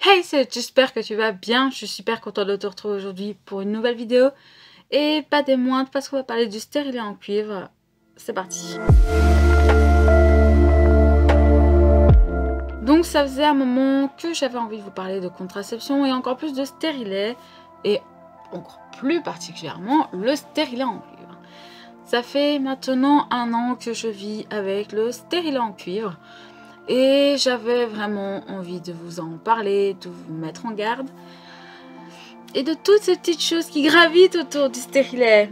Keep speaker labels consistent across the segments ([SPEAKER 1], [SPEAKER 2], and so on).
[SPEAKER 1] Hey, j'espère que tu vas bien. Je suis super contente de te retrouver aujourd'hui pour une nouvelle vidéo. Et pas des moindres parce qu'on va parler du stérilet en cuivre. C'est parti. Donc ça faisait un moment que j'avais envie de vous parler de contraception et encore plus de stérilet. Et encore plus particulièrement le stérilet en cuivre. Ça fait maintenant 1 an que je vis avec le stérilet en cuivre. Et j'avais vraiment envie de vous en parler, de vous mettre en garde. Et de toutes ces petites choses qui gravitent autour du stérilet.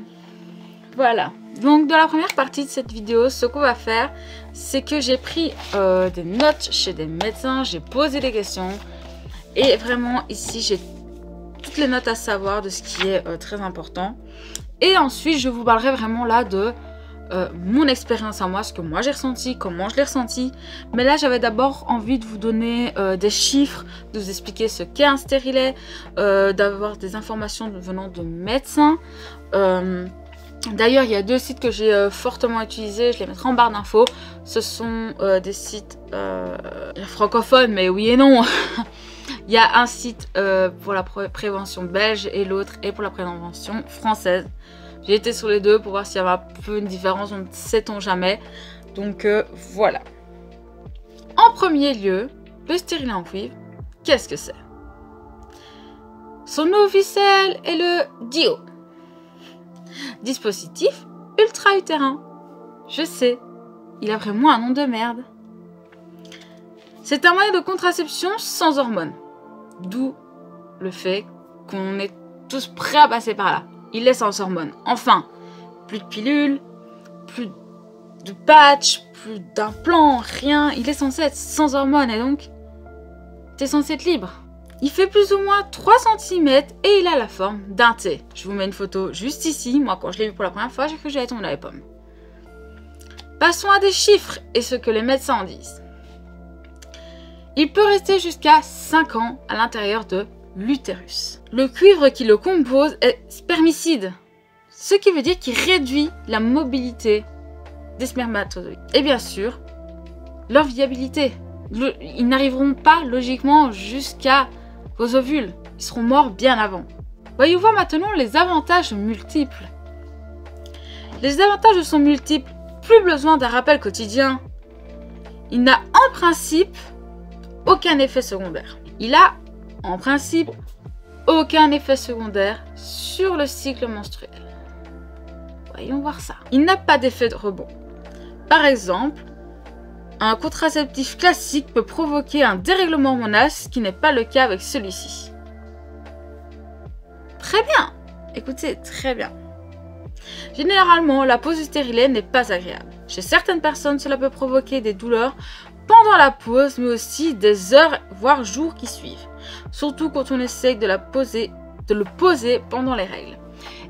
[SPEAKER 1] Voilà. Donc dans la première partie de cette vidéo, ce qu'on va faire, c'est que j'ai pris des notes chez des médecins, j'ai posé des questions. Et vraiment ici, j'ai toutes les notes à savoir de ce qui est très important. Et ensuite, je vous parlerai vraiment là de mon expérience à moi, ce que moi j'ai ressenti, comment je l'ai ressenti. Mais là j'avais d'abord envie de vous donner des chiffres, de vous expliquer ce qu'est un stérilet, d'avoir des informations venant de médecins. D'ailleurs il y a 2 sites que j'ai fortement utilisés, je les mettrai en barre d'infos. Ce sont des sites francophones, mais oui et non. Il y a un site pour la prévention belge et l'autre est pour la prévention française. J'ai été sur les deux pour voir s'il y avait un peu une différence, on ne sait-on jamais. Donc voilà. En premier lieu, le stérilet en cuivre, qu'est-ce que c'est? Son nom officiel est le DIO. Dispositif ultra-utérin. Je sais, il a vraiment un nom de merde. C'est un moyen de contraception sans hormones. D'où le fait qu'on est tous prêts à passer par là. Il est sans hormones. Enfin, plus de pilules, plus de patch, plus d'implants, rien. Il est censé être sans hormones et donc, t'es censé être libre. Il fait plus ou moins 3 cm et il a la forme d'un thé. Je vous mets une photo juste ici. Moi, quand je l'ai vu pour la première fois, j'ai cru que j'allais tomber dans les pommes. Passons à des chiffres et ce que les médecins en disent. Il peut rester jusqu'à 5 ans à l'intérieur de l'utérus. Le cuivre qui le compose est spermicide, ce qui veut dire qu'il réduit la mobilité des spermatozoïdes. Et bien sûr, leur viabilité. Ils n'arriveront pas logiquement jusqu'à vos ovules. Ils seront morts bien avant. Voyons voir maintenant les avantages multiples. Les avantages sont multiples. Plus besoin d'un rappel quotidien. Il n'a en principe aucun effet secondaire. Il a en principe aucun effet secondaire sur le cycle menstruel. Voyons voir ça. Il n'a pas d'effet de rebond. Par exemple, un contraceptif classique peut provoquer un dérèglement hormonal, ce qui n'est pas le cas avec celui-ci. Très bien. Écoutez, très bien. Généralement, la pose du stérilet n'est pas agréable. Chez certaines personnes, cela peut provoquer des douleurs pendant la pause, mais aussi des heures, voire jours qui suivent. Surtout quand on essaye de le poser pendant les règles.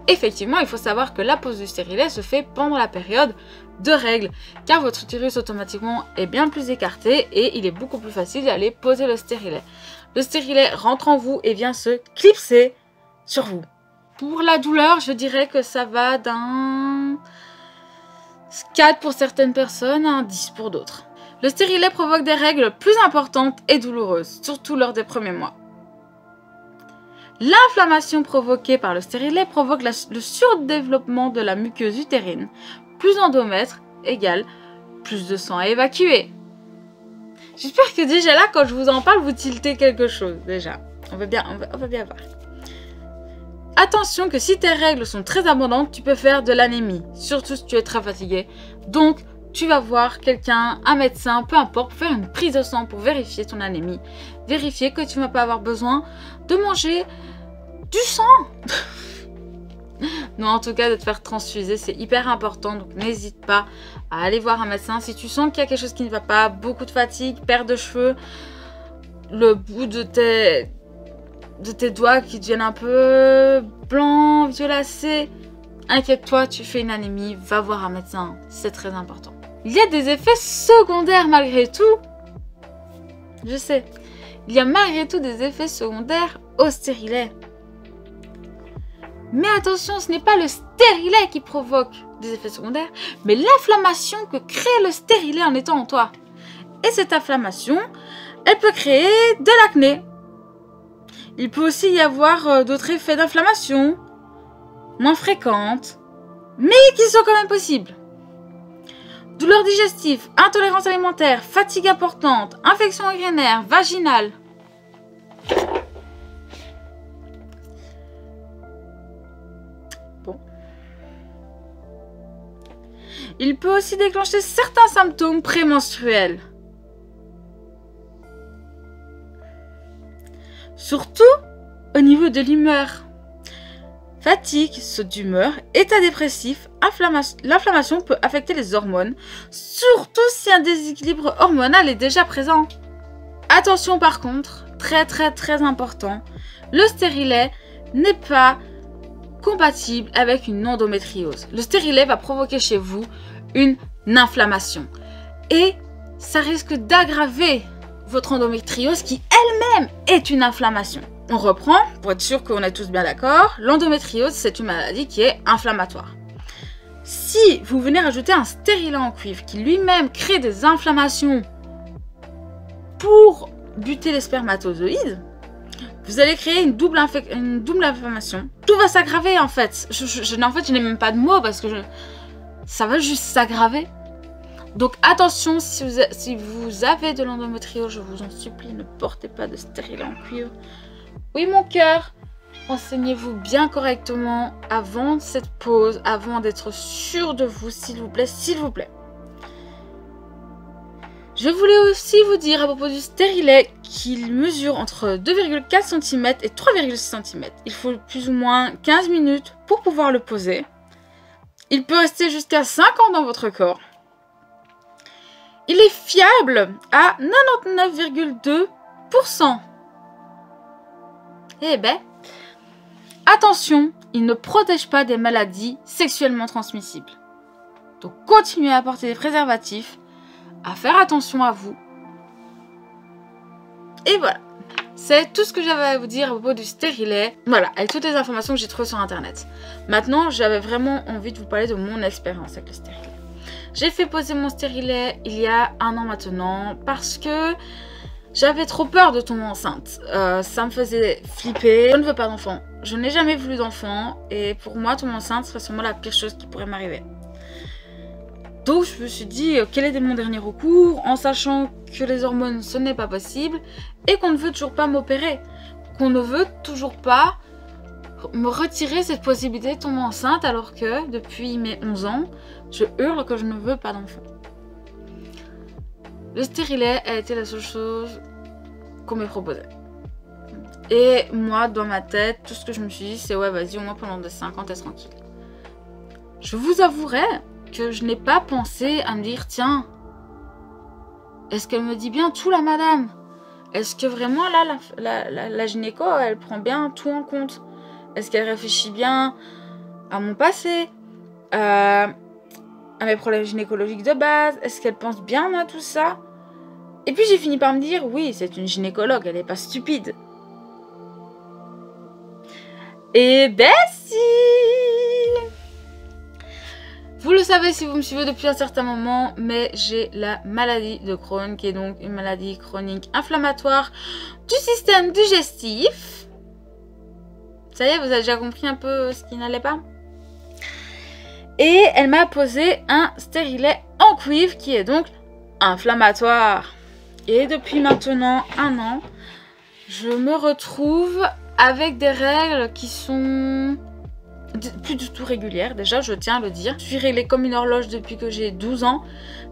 [SPEAKER 1] Effectivement, il faut savoir que la pose du stérilet se fait pendant la période de règles, car votre utérus automatiquement est bien plus écarté et il est beaucoup plus facile d'aller poser le stérilet. Le stérilet rentre en vous et vient se clipser sur vous. Pour la douleur, je dirais que ça va d'un 4 pour certaines personnes à un 10 pour d'autres. Le stérilet provoque des règles plus importantes et douloureuses, surtout lors des premiers mois. L'inflammation provoquée par le stérilet provoque le surdéveloppement de la muqueuse utérine. Plus d'endomètre égale plus de sang à évacuer. J'espère que déjà là, quand je vous en parle, vous tiltez quelque chose. Déjà, on va bien voir. Attention que si tes règles sont très abondantes, tu peux faire de l'anémie, surtout si tu es très fatigué. Donc, tu vas voir quelqu'un, un médecin, peu importe, pour faire une prise de sang pour vérifier ton anémie. Vérifier que tu ne vas pas avoir besoin de manger du sang. Non, en tout cas, de te faire transfuser, c'est hyper important. Donc, n'hésite pas à aller voir un médecin. Si tu sens qu'il y a quelque chose qui ne va pas, beaucoup de fatigue, perte de cheveux, le bout de tes doigts qui deviennent un peu blancs, violacés, inquiète-toi, tu fais une anémie, va voir un médecin. C'est très important. Il y a des effets secondaires malgré tout. Je sais. Il y a malgré tout des effets secondaires au stérilet. Mais attention, ce n'est pas le stérilet qui provoque des effets secondaires, mais l'inflammation que crée le stérilet en étant en toi. Et cette inflammation, elle peut créer de l'acné. Il peut aussi y avoir d'autres effets d'inflammation, moins fréquentes, mais qui sont quand même possibles. Douleurs digestives, intolérance alimentaire, fatigue importante, infection urinaire, vaginale. Bon. Il peut aussi déclencher certains symptômes prémenstruels. Surtout au niveau de l'humeur. Fatigue, saute d'humeur, état dépressif, l'inflammation peut affecter les hormones, surtout si un déséquilibre hormonal est déjà présent. Attention par contre, très important, le stérilet n'est pas compatible avec une endométriose. Le stérilet va provoquer chez vous une inflammation et ça risque d'aggraver votre endométriose qui elle-même est une inflammation. On reprend, pour être sûr qu'on est tous bien d'accord, l'endométriose c'est une maladie qui est inflammatoire. Si vous venez rajouter un stérilet en cuivre qui lui-même crée des inflammations pour buter les spermatozoïdes, vous allez créer une double inflammation. Tout va s'aggraver en fait. Je n'ai même pas de mots parce que ça va juste s'aggraver. Donc attention, si vous avez de l'endométriose, je vous en supplie, ne portez pas de stérilet en cuivre. Oui mon cœur, renseignez-vous bien correctement avant cette pause, avant d'être sûr de vous, s'il vous plaît, s'il vous plaît. Je voulais aussi vous dire à propos du stérilet qu'il mesure entre 2,4 cm et 3,6 cm. Il faut plus ou moins 15 minutes pour pouvoir le poser. Il peut rester jusqu'à 5 ans dans votre corps. Il est fiable à 99,2%. Eh ben, attention, il ne protège pas des maladies sexuellement transmissibles. Donc continuez à porter des préservatifs, à faire attention à vous. Et voilà, c'est tout ce que j'avais à vous dire à propos du stérilet. Voilà, avec toutes les informations que j'ai trouvées sur internet. Maintenant, j'avais vraiment envie de vous parler de mon expérience avec le stérilet. J'ai fait poser mon stérilet il y a 1 an maintenant parce que j'avais trop peur de tomber enceinte. Ça me faisait flipper. Je ne veux pas d'enfant. Je n'ai jamais voulu d'enfant et pour moi, tomber enceinte serait sûrement la pire chose qui pourrait m'arriver. Donc je me suis dit quel est mon dernier recours en sachant que les hormones ce n'est pas possible et qu'on ne veut toujours pas m'opérer. Qu'on ne veut toujours pas me retirer cette possibilité de tomber enceinte alors que depuis mes 11 ans, je hurle que je ne veux pas d'enfant. Le stérilet a été la seule chose qu'on me proposait. Et moi, dans ma tête, tout ce que je me suis dit, c'est ouais, vas-y, au moins pendant de 5 ans, t'es tranquille. Je vous avouerai que je n'ai pas pensé à me dire, tiens, est-ce qu'elle me dit bien tout la madame? Est-ce que vraiment là, la gynéco, elle prend bien tout en compte? Est-ce qu'elle réfléchit bien à mon passé, à mes problèmes gynécologiques de base? Est-ce qu'elle pense bien à tout ça? Et puis j'ai fini par me dire, oui, c'est une gynécologue, elle n'est pas stupide. Et ben si! Vous le savez si vous me suivez depuis un certain moment, mais j'ai la maladie de Crohn, qui est donc une maladie chronique inflammatoire du système digestif. Ça y est, vous avez déjà compris un peu ce qui n'allait pas? Et elle m'a posé un stérilet en cuivre qui est donc inflammatoire. Et depuis maintenant 1 an, je me retrouve avec des règles qui sont plus du tout régulières. Déjà, je tiens à le dire. Je suis réglée comme une horloge depuis que j'ai 12 ans.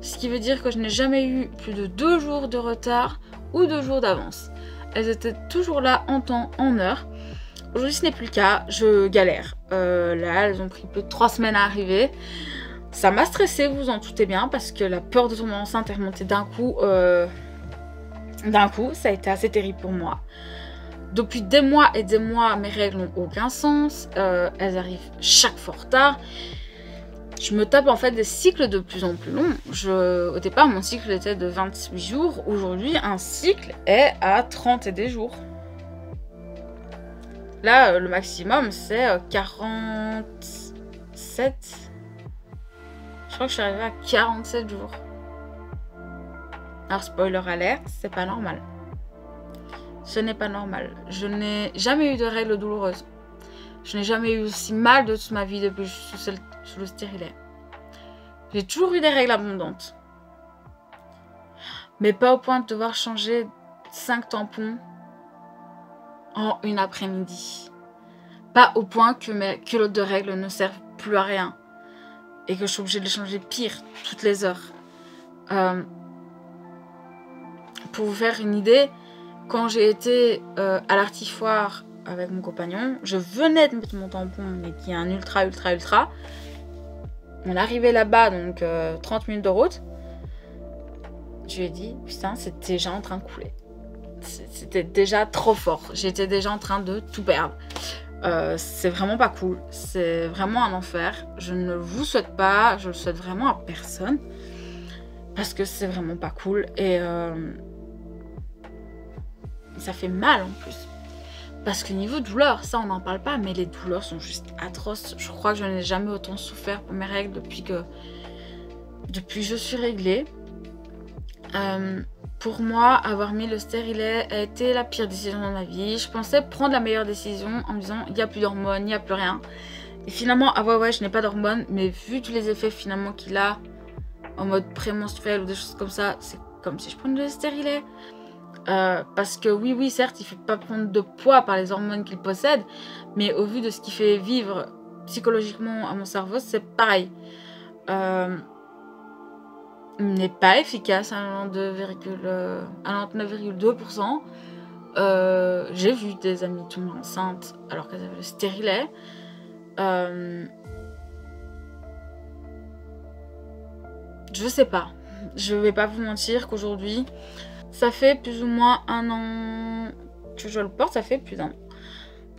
[SPEAKER 1] Ce qui veut dire que je n'ai jamais eu plus de 2 jours de retard ou 2 jours d'avance. Elles étaient toujours là en temps, en heure. Aujourd'hui, ce n'est plus le cas. Je galère. Là, elles ont pris plus de 3 semaines à arriver. Ça m'a stressée, vous en doutez bien, parce que la peur de tomber enceinte est remontée d'un coup. Ça a été assez terrible pour moi. Depuis des mois et des mois, mes règles n'ont aucun sens. Elles arrivent chaque fois en retard. Je me tape en fait des cycles de plus en plus longs. Au départ, mon cycle était de 28 jours. Aujourd'hui, un cycle est à 30 et des jours. Là, le maximum, c'est 47. Je crois que je suis arrivée à 47 jours. Alors, spoiler alert, c'est pas normal. Ce n'est pas normal. Je n'ai jamais eu de règles douloureuses. Je n'ai jamais eu aussi mal de toute ma vie depuis que je suis sous le stérilet. J'ai toujours eu des règles abondantes. Mais pas au point de devoir changer 5 tampons en une après-midi. Pas au point que mes culottes de règles ne servent plus à rien. Et que je suis obligée de les changer pire toutes les heures. Pour vous faire une idée, quand j'ai été à l'Artifoire avec mon compagnon, je venais de mettre mon tampon, mais qui est un ultra. On arrivait là-bas, donc 30 minutes de route. Je lui ai dit, putain, c'est déjà en train de couler. C'était déjà trop fort. J'étais déjà en train de tout perdre. C'est vraiment pas cool. C'est vraiment un enfer. Je ne vous souhaite pas. Je le souhaite vraiment à personne. Parce que c'est vraiment pas cool. Et ça fait mal en plus. Parce que niveau douleur, ça on n'en parle pas. Mais les douleurs sont juste atroces. Je crois que je n'ai jamais autant souffert pour mes règles depuis que je suis réglée. Pour moi, avoir mis le stérilet a été la pire décision de ma vie. Je pensais prendre la meilleure décision en me disant il n'y a plus d'hormones, il n'y a plus rien. Et finalement, ah ouais, je n'ai pas d'hormones, mais vu tous les effets finalement qu'il a en mode prémenstruel ou des choses comme ça, c'est comme si je prenais le stérilet. Parce que oui, certes, il ne fait pas prendre de poids par les hormones qu'il possède, mais au vu de ce qu'il fait vivre psychologiquement à mon cerveau, c'est pareil. N'est pas efficace à 99,2%. J'ai vu des amies tomber enceintes alors qu'elles avaient le stérilet. Je sais pas. Je vais pas vous mentir qu'aujourd'hui, ça fait plus ou moins 1 an que je le porte. Ça fait plus d'1 an.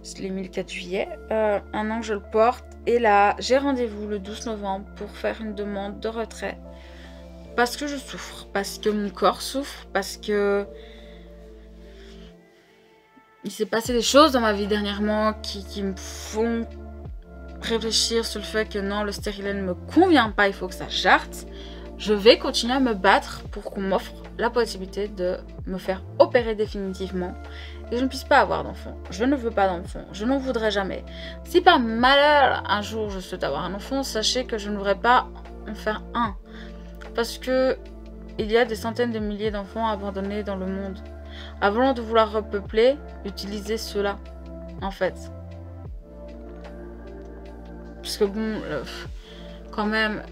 [SPEAKER 1] Je l'ai mis le 4 juillet. 1 an que je le porte. Et là, j'ai rendez-vous le 12 novembre pour faire une demande de retrait. Parce que je souffre, parce que mon corps souffre, parce que il s'est passé des choses dans ma vie dernièrement qui me font réfléchir sur le fait que non, le stérilet ne me convient pas, il faut que ça jarte. Je vais continuer à me battre pour qu'on m'offre la possibilité de me faire opérer définitivement et je ne puisse pas avoir d'enfant. Je ne veux pas d'enfant, je n'en voudrais jamais. Si par malheur un jour je souhaite avoir un enfant, sachez que je ne voudrais pas en faire un. Parce que il y a des centaines de milliers d'enfants abandonnés dans le monde. Avant de vouloir repeupler, utilisez cela, en fait. Parce que bon, quand même,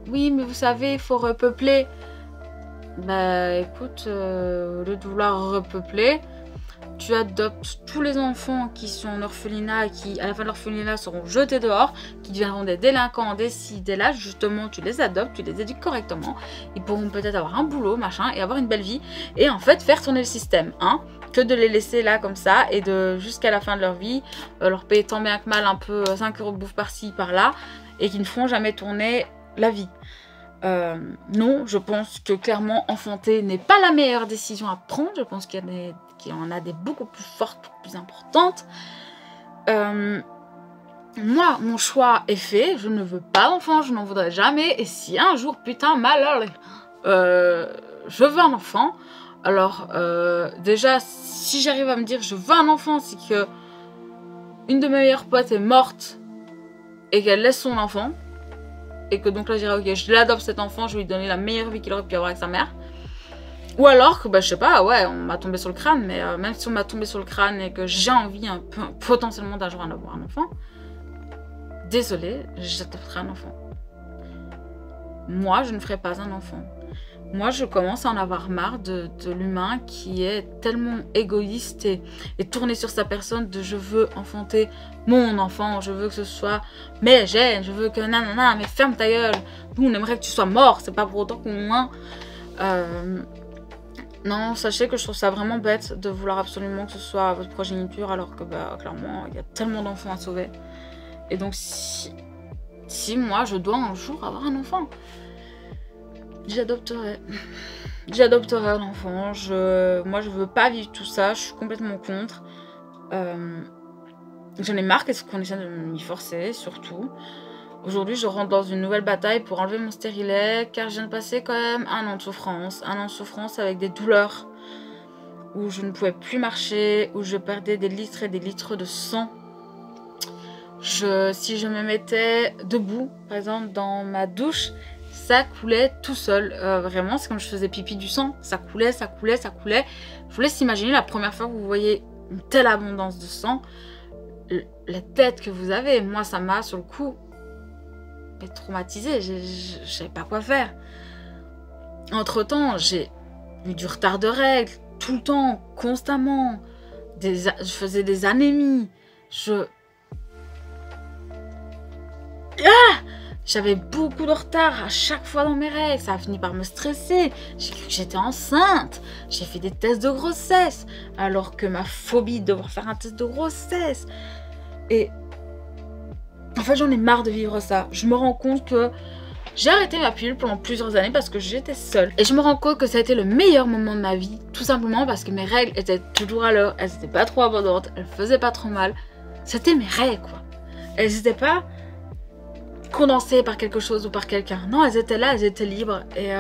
[SPEAKER 1] oui, mais vous savez, il faut repeupler. Bah écoute, au lieu de vouloir repeupler, tu adoptes tous les enfants qui sont en orphelinat et qui, à la fin de l'orphelinat, seront jetés dehors, qui deviendront des délinquants, des ci, des là. Justement, tu les adoptes, tu les éduques correctement. Ils pourront peut-être avoir un boulot, machin, et avoir une belle vie. Et en fait, faire tourner le système, hein. Que de les laisser là comme ça, et de jusqu'à la fin de leur vie, leur payer tant bien que mal un peu 5 € de bouffe par-ci, par-là, et qui ne feront jamais tourner la vie. Non, je pense que clairement enfanter n'est pas la meilleure décision à prendre. Je pense qu'il y en a des beaucoup plus fortes, beaucoup plus importantes. Moi, mon choix est fait. Je ne veux pas d'enfant, je n'en voudrais jamais. Et si un jour, putain, malheur, je veux un enfant. Alors, déjà, si j'arrive à me dire je veux un enfant, c'est que une de mes meilleures potes est morte et qu'elle laisse son enfant. Et que donc là, je dirais, ok, je l'adopte cet enfant, je vais lui donner la meilleure vie qu'il aurait pu avoir avec sa mère. Ou alors que, bah, je sais pas, ouais, on m'a tombé sur le crâne, mais même si on m'a tombé sur le crâne et que j'ai envie un peu, potentiellement d'un jour d'avoir un enfant, désolée, j'adopterai un enfant. Moi, je ne ferai pas un enfant. Moi, je commence à en avoir marre de l'humain qui est tellement égoïste et tourné sur sa personne de je veux enfanter mon enfant, je veux que ce soit mes gènes, je veux que nanana, mais ferme ta gueule. Nous, on aimerait que tu sois mort, c'est pas pour autant qu'on... Non, sachez que je trouve ça vraiment bête de vouloir absolument que ce soit votre progéniture alors que, bah, clairement, il y a tellement d'enfants à sauver. Et donc, si moi, je dois un jour avoir un enfant... J'adopterai un enfant. Moi, je veux pas vivre tout ça. Je suis complètement contre. J'en ai marre qu'on essaie de m'y forcer, surtout. Aujourd'hui, je rentre dans une nouvelle bataille pour enlever mon stérilet, car je viens de passer quand même 1 an de souffrance. 1 an de souffrance avec des douleurs où je ne pouvais plus marcher, où je perdais des litres et des litres de sang. Si je me mettais debout, par exemple dans ma douche, ça coulait tout seul. Vraiment, c'est comme je faisais pipi du sang. Ça coulait, ça coulait, ça coulait. Je vous laisse imaginer la première fois que vous voyez une telle abondance de sang, la tête que vous avez. Moi, ça m'a, sur le coup, traumatisée. Je savais pas quoi faire. Entre-temps, j'ai eu du retard de règles, tout le temps, constamment. Je faisais des anémies. J'avais beaucoup de retard à chaque fois dans mes règles. Ça a fini par me stresser. J'ai cru que j'étais enceinte. J'ai fait des tests de grossesse. Alors que ma phobie de devoir faire un test de grossesse. Et en fait, j'en ai marre de vivre ça. Je me rends compte que j'ai arrêté ma pilule pendant plusieurs années parce que j'étais seule. Et je me rends compte que ça a été le meilleur moment de ma vie. Tout simplement parce que mes règles étaient toujours à l'heure. Elles n'étaient pas trop abondantes. Elles faisaient pas trop mal. C'était mes règles, quoi. Elles n'étaient pas condensées par quelque chose ou par quelqu'un. Non, elles étaient là, elles étaient libres. Et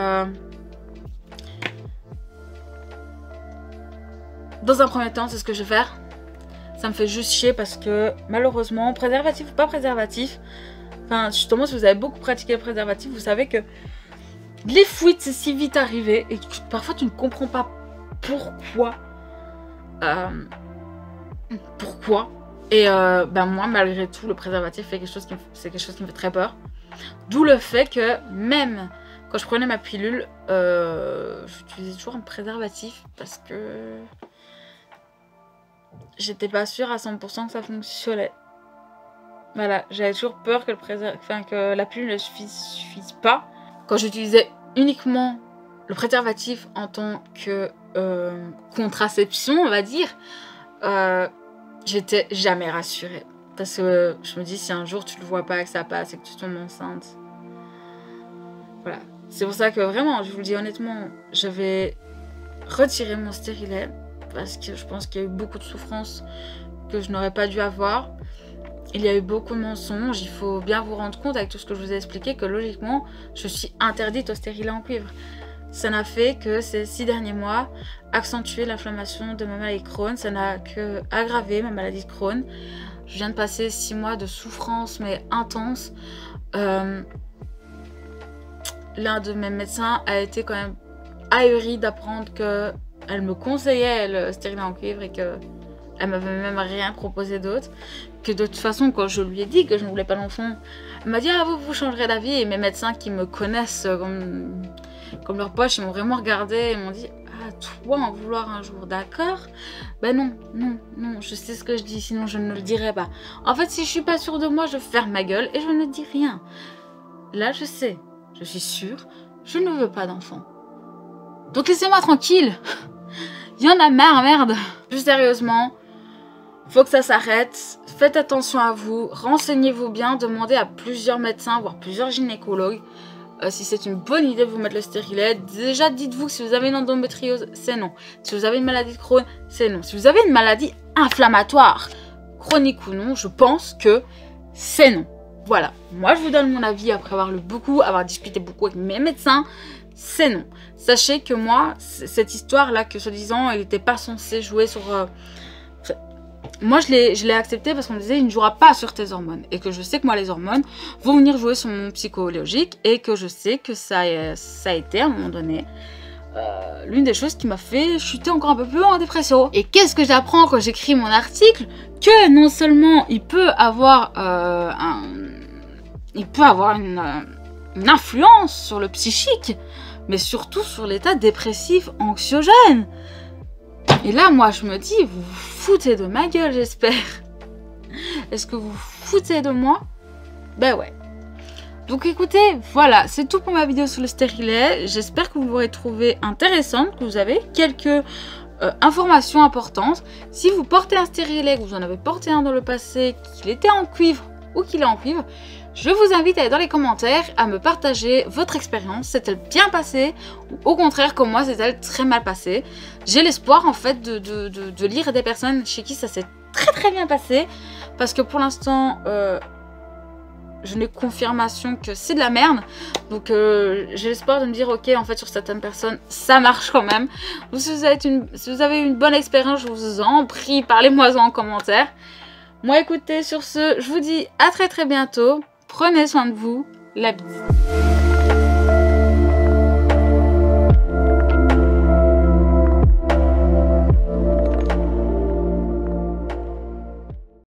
[SPEAKER 1] dans un premier temps, c'est ce que je vais faire. Ça me fait juste chier parce que malheureusement, préservatif ou pas préservatif, enfin justement si vous avez beaucoup pratiqué le préservatif, vous savez que les fuites c'est si vite arrivé et que parfois tu ne comprends pas pourquoi. Et moi malgré tout le préservatif c'est quelque chose qui me fait très peur. D'où le fait que même quand je prenais ma pilule, j'utilisais toujours un préservatif parce que j'étais pas sûre à 100% que ça fonctionnait. Voilà, j'avais toujours peur que, que la pilule ne suffise pas. Quand j'utilisais uniquement le préservatif en tant que contraception, on va dire, j'étais jamais rassurée. Parce que je me dis, si un jour tu le vois pas, que ça passe et que tu tombes enceinte. Voilà. C'est pour ça que vraiment, je vous le dis honnêtement, je vais retirer mon stérilet. Parce que je pense qu'il y a eu beaucoup de souffrances que je n'aurais pas dû avoir. Il y a eu beaucoup de mensonges. Il faut bien vous rendre compte avec tout ce que je vous ai expliqué que logiquement, je suis interdite au stérilet en cuivre. Ça n'a fait que ces 6 derniers mois accentuer l'inflammation de ma maladie de Crohn. Ça n'a que aggravé ma maladie de Crohn. Je viens de passer 6 mois de souffrance mais intense. L'un de mes médecins a été quand même ahuri d'apprendre que elle me conseillait le stérilet en cuivre et qu'elle m'avait même rien proposé d'autre. Que de toute façon, quand je lui ai dit que je ne voulais pas d'enfant, elle m'a dit « Ah, vous changerez d'avis ». Et mes médecins qui me connaissent comme leur poche, ils m'ont vraiment regardé et m'ont dit « Ah, toi, en vouloir un jour, d'accord ?» Ben non, je sais ce que je dis, sinon je ne le dirai pas. En fait, si je suis pas sûre de moi, je ferme ma gueule et je ne dis rien. Là, je sais, je suis sûre, je ne veux pas d'enfant. Donc laissez-moi tranquille. Il y en a marre, merde. Plus sérieusement, faut que ça s'arrête. Faites attention à vous. Renseignez-vous bien. Demandez à plusieurs médecins, voire plusieurs gynécologues, si c'est une bonne idée de vous mettre le stérilet. Déjà, dites-vous que si vous avez une endométriose, c'est non. Si vous avez une maladie de Crohn, c'est non. Si vous avez une maladie inflammatoire, chronique ou non, je pense que c'est non. Voilà. Moi, je vous donne mon avis après avoir lu beaucoup, avoir discuté beaucoup avec mes médecins. C'est non. Sachez que moi, cette histoire-là, que soi-disant, il n'était pas censé jouer sur... Moi, je l'ai accepté parce qu'on me disait, il ne jouera pas sur tes hormones. Et que je sais que moi, les hormones vont venir jouer sur mon psychologique. Et que je sais que ça a été, à un moment donné, l'une des choses qui m'a fait chuter encore un peu plus en dépression. Et qu'est-ce que j'apprends quand j'écris mon article? Que non seulement il peut avoir, une influence sur le psychique, mais surtout sur l'état dépressif anxiogène. Et là, moi, je me dis, vous vous foutez de ma gueule, j'espère. Est-ce que vous vous foutez de moi? Ben ouais. Donc écoutez, voilà, c'est tout pour ma vidéo sur le stérilet. J'espère que vous l'aurez trouvé intéressante, que vous avez quelques informations importantes. Si vous portez un stérilet, que vous en avez porté un dans le passé, qu'il était en cuivre ou qu'il est en cuivre, je vous invite à aller dans les commentaires à me partager votre expérience. S'est-elle bien passée ou au contraire comme moi, s'est-elle très mal passée? J'ai l'espoir en fait de lire des personnes chez qui ça s'est très bien passé. Parce que pour l'instant, je n'ai confirmation que c'est de la merde. Donc j'ai l'espoir de me dire ok, en fait sur certaines personnes ça marche quand même. Donc si vous avez une bonne expérience, je vous en prie, parlez-moi en commentaire. Moi écoutez, sur ce, je vous dis à très bientôt. Prenez soin de vous. La bise.